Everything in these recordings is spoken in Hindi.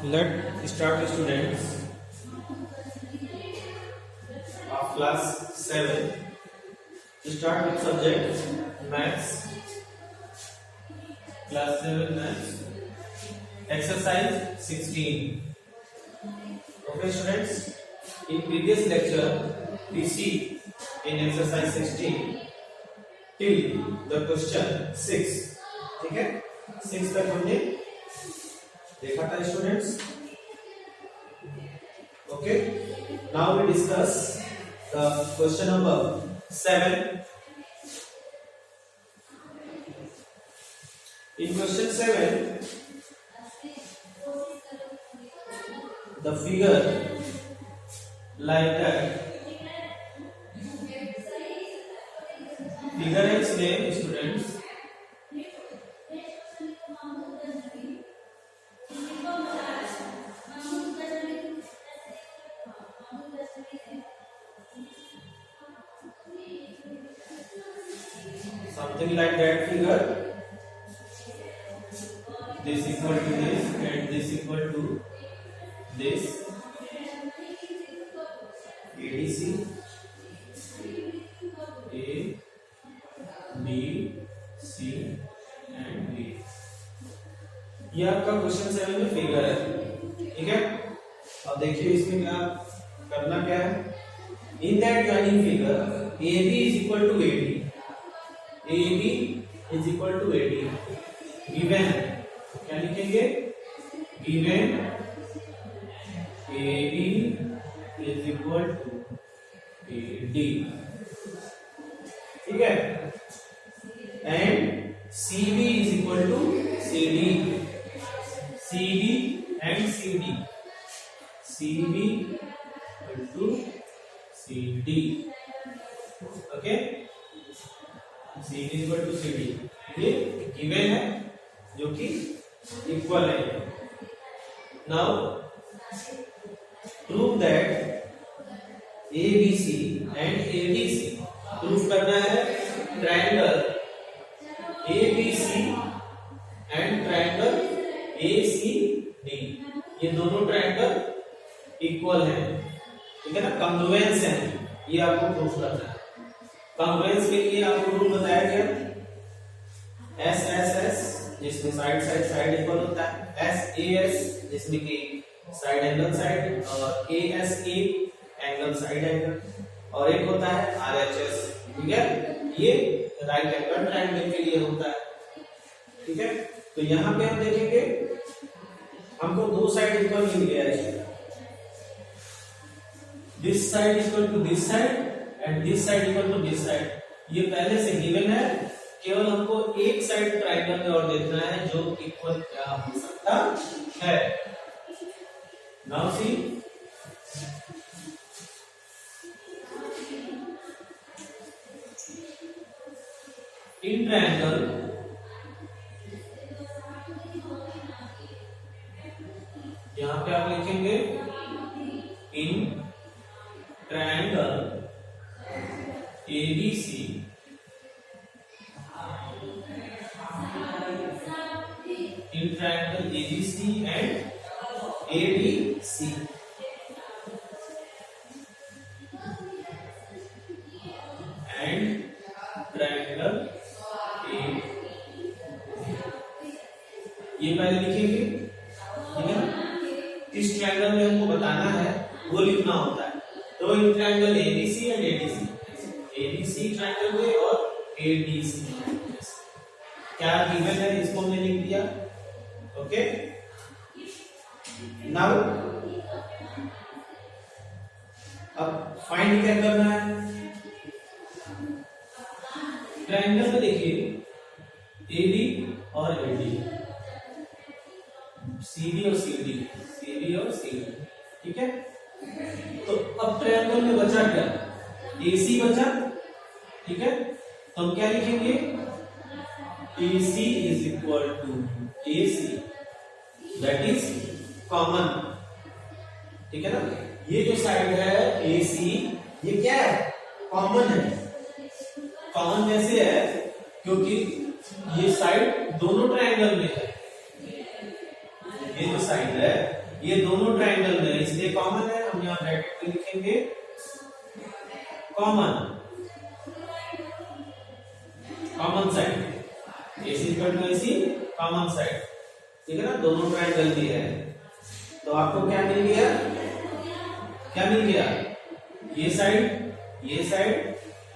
Let's start, students of class 7. To start with subject maths, class 7 maths, exercise 16. Okay, students. In previous lecture, we see in exercise 16 till the question 6. ठीक है, 6 तक हमने देखा था students. Okay, now we discuss the question number 7. In question 7, the figure like that. Figure is name, students. Something like that figure. This equal to this and this equal to this. ADC, A, B, C and D. ये आपका क्वेश्चन 7 में फिगर है. ठीक है, अब देखिए इसमें क्या करना क्या है. In that joining figure AB is equal to AD. AB is equal to AD. Given क्या लिखेंगे? Given AB is equal to AD. ठीक है, and CB is equal to CD. CB and CD. CB equal to CD. Okay, CD is equal to CD. ये गिवन है जो कि इक्वल है. Now prove that ABC and ADC. Proof करना है triangle ABC and triangle ACD. ये दोनों ट्रायंगल इक्वल हैं. ठीक है ना, कॉन्ग्रुएंस है. ये आपको प्रूफ करना है. कॉन्ग्रुएंस के लिए आपको रूल बताया गया SSS जिसमें साइड इक्वल होता है, SAS जिसमें कि साइड एंगल साइड, और ASA एंगल साइड एंगल, और एक होता है RHS. ठीक है, ये राइट एंगल ट्रायंगल के लिए होता है. ठीक है, तो यहां पे हम देखेंगे हमको दो साइड इक्वल मिल गया है. This side equal to this side and this side equal to this side. ये पहले से गिवन है, केवल हमको एक साइड ट्रायंगल में और देखना है जो इक्वल क्या हो सकता है. नाउ सी, इन ट्रायंगल यहां पे आप लिखेंगे in triangle ABC in triangle ABC and ADC. And triangle A. ये पहले लिखेंगे. ठीक है, किस ट्रायंगल में हमको बताना है वो लिखना होता है. तो in triangle ABC and ADC. ABC triangle में और ADC क्या गिवन है इसको हमने लिख दिया. ओके, नाउ अब फाइंड क्या करना है. ट्रायंगल में देखिए AD और AD, CD और CD और CD. ठीक है, तो अब ट्रायंगल में बचा क्या? AC बचा. ठीक है, तो हम क्या लिखेंगे? AC is equal to AC, that is common. ठीक है ना, ये जो साइड है AC ये क्या है? कॉमन है. कॉमन कैसे है? क्योंकि ये साइड दोनों ट्रायंगल में है. ये जो साइड है ये दोनों ट्राइंगल में इसलिए कॉमन है, हम यहाँ ब्रैकेट में लिखेंगे common side, AC equal to AC common side, ठीक है ना, दोनों ट्राइंगल भी है। तो आपको क्या मिल गया, ये साइड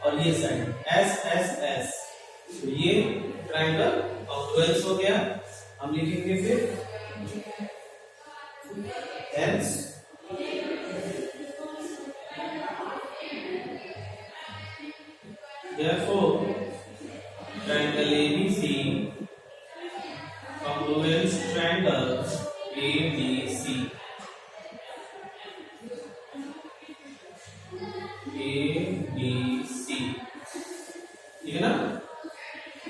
और ये साइड S। तो ये ट्राइंगल कॉन्ग्रुएंस हो गया। हम लिखेंगे फिर hence therefore triangle ABC congruence triangle ABC ठीक है ना,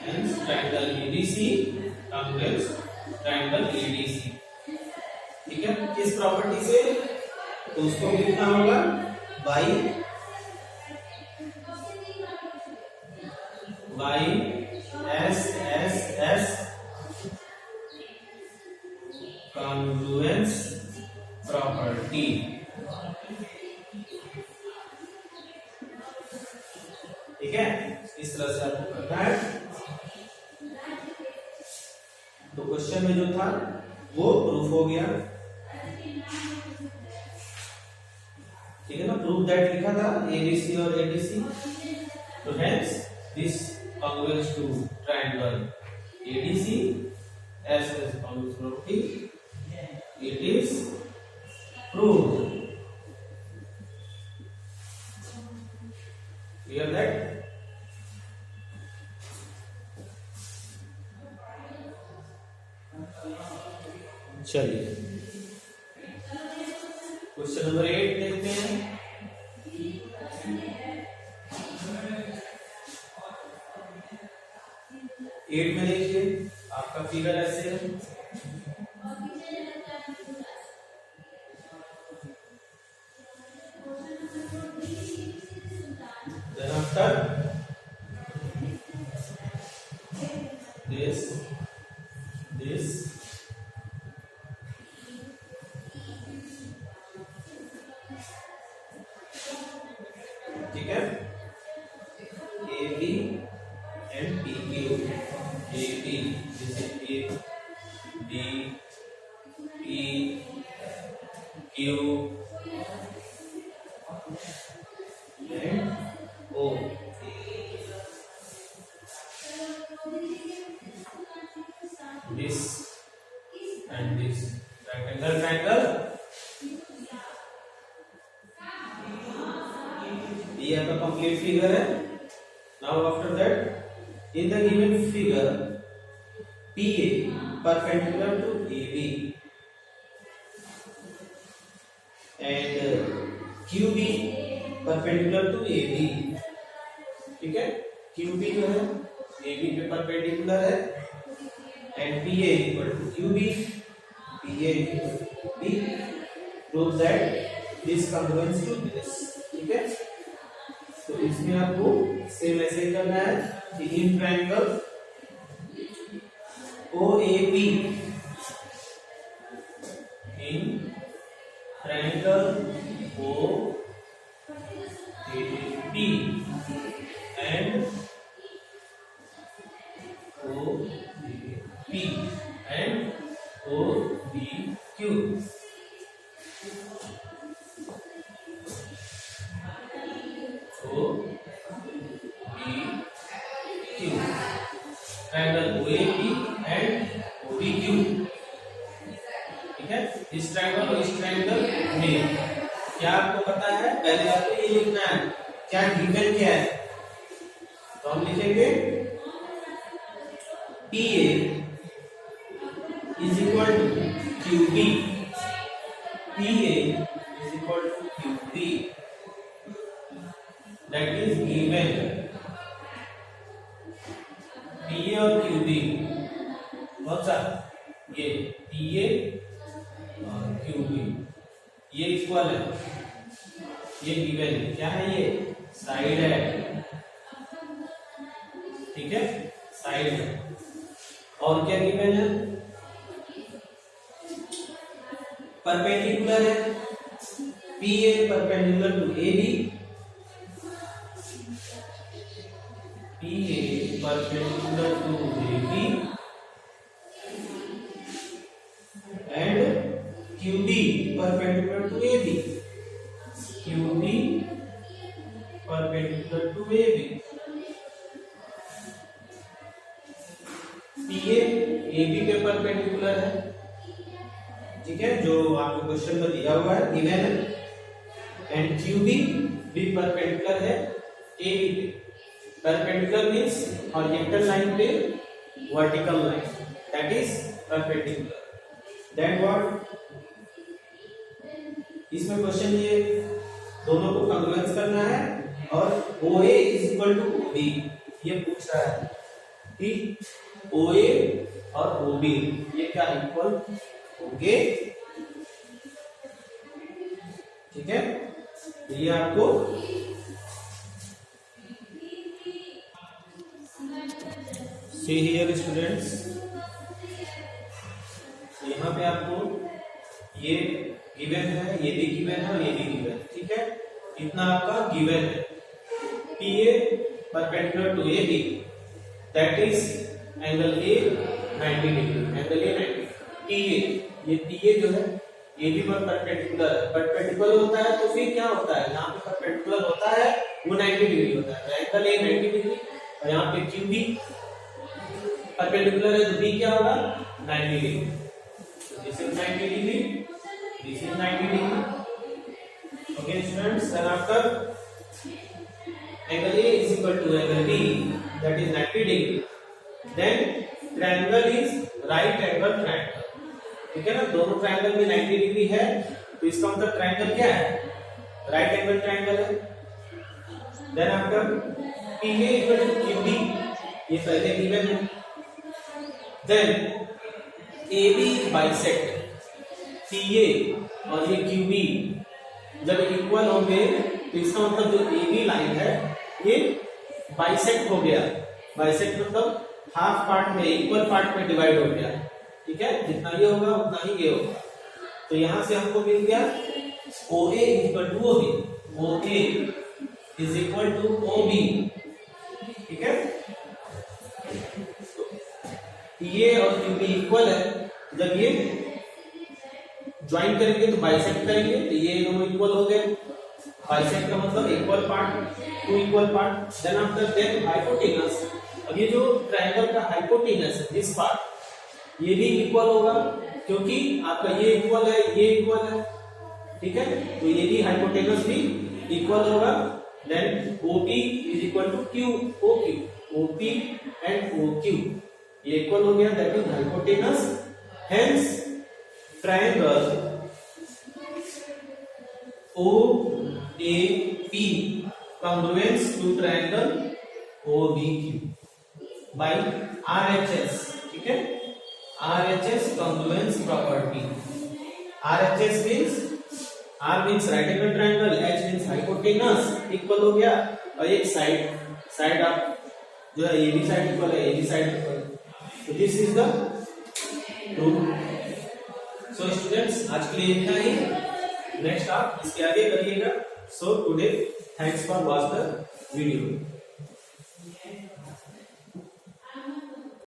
hence triangle ABC congruence triangle ADC, ठीक है। किस प्रॉपर्टी से, तो उसको लिखना होगा y S congruence property, ठीक है। इस तरह से आपको करना है। तो क्वेश्चन में जो था वो प्रूफ हो गया, ठीक है ना, प्रूफ दैट लिखा था ABC और ADC। तो hence this congruence to triangle ADC as congruence property, it is proved. Clear that? चलिए क्वेश्चन नंबर 8 देखते हैं। एट में देखिए आपका फिगर ऐसे है, then after this ठीक है, AB and PQ, AB जैसे A B P Q and O, this and this triangle, ये आपका कंप्लीट फिगर है। Now after that in the given figure PA perpendicular to AB and QB perpendicular to AB, ठीक है, QB जो है AB पे परपेंडिकुलर है and PA equal to QB, PA equal to B, prove that this congruence to this, ठीक है। तो इसमें आपको सेम ऐसे ही करना है कि in triangle OAB, in triangle OAB and OB and OBQ, triangle OAB and OBQ, ठीक है। इस ट्रायंगल और इस ट्रायंगल में क्या आपको पता है, पहले आपको ये लिखना है क्या गिवन क्या है। तो हम लिखेंगे PA is equal to QB, PA is equal to QB, that is given। PA और QB कौन सा, ये PA और QB ये इक्वल है, ये गिवन है, क्या है ये साइड है, ठीक है, साइड है। और क्या गिवन है, परपेंडिकुलर है, PA perpendicular to AB, PA perpendicular to AB and QB perpendicular to AB, QB perpendicular to AB, PA AB के परपेंडिकुलर है, ठीक है, जो आपके क्वेश्चन में दिया हुआ है, गिवन है, एंड QB भी परपेंडिकुलर है AB पे। Perpendicular means horizontal line पे vertical line, that is perpendicular. Then what? इसमें क्वेश्चन ये दोनों को कॉन्ग्रुएंस करना है और OA is equal to OB ये पूछ रहा है कि OA और OB ये क्या इक्वल होंगे, ठीक है, ये आपको See here students, यहाँ पे आपको ये गिवन है, ये भी गिवन है और ये भी गिवन है, ठीक है, इतना आपका गिवन है। PA perpendicular to AB, that is angle A 90 degree, angle A 90। PA ये PA जो है AB पर परपेंडिकुलर है, परपेंडिकुलर होता है तो फिर क्या होता है, यहाँ पे परपेंडिकुलर होता है वो 90 डिग्री होता है, तो एंगल A 90 डिग्री और यहाँ पे QB परपेंडिकुलर है तो B क्या होगा 90 degree, this is 90 degree, this is 90 degree, okay students. Then after angle A is equal to angle B that is 90 degree, then triangle is right angle triangle, ठीक है ना, दोनों ट्रायंगल में 90 डिग्री है तो इसका मतलब ट्रायंगल क्या है, राइट एंगल ट्रायंगल है। Then after PA equal to QB ये पहले गिवन है। देन AB बाइसेक्ट PA और ये QB जब इक्वल होंगे तो इसका मतलब जो AB लाइन है ये बाइसेक्ट हो गया, बाइसेक्ट मतलब हाफ पार्ट में इक्वल पार्ट में डिवाइड हो गया, ठीक है, जितना ये होगा उतना ही ये होगा, तो यहां से हमको मिल गया OA is equal to OB, OA is equal to OB, ठीक है, ये और QB इक्वल है, जब ये ज्वाइन करेंगे तो बाइसेक्ट करेंगे तो ये दोनों इक्वल हो गए, बाइसेक्ट का मतलब equal part to equal part. Then after then hypotenuse, अब ये जो ट्रायंगल का हाइपोटेनस है दिस पार्ट ये भी इक्वल होगा क्योंकि आपका ये इक्वल है ये इक्वल है, ठीक है, तो ये भी हाइपोटेनस भी इक्वल होगा। Then OP is equal to OQ, OP and OQ ये इक्वल हो गया, that is hypotenuse, hence triangle OAP congruence to triangle OBQ by RHS, ठीक है, RHS congruence property। RHS means R means right angle triangle, H means hypotenuse equal हो गया और एक साइड आप जो है ये भी साइड इक्वल है ये भी साइड इक्वल है, तो this is the proof. So students आज के लिए इतना ही, नेक्स्ट आप इसके आगे करिएगा। So today thanks for watch the video.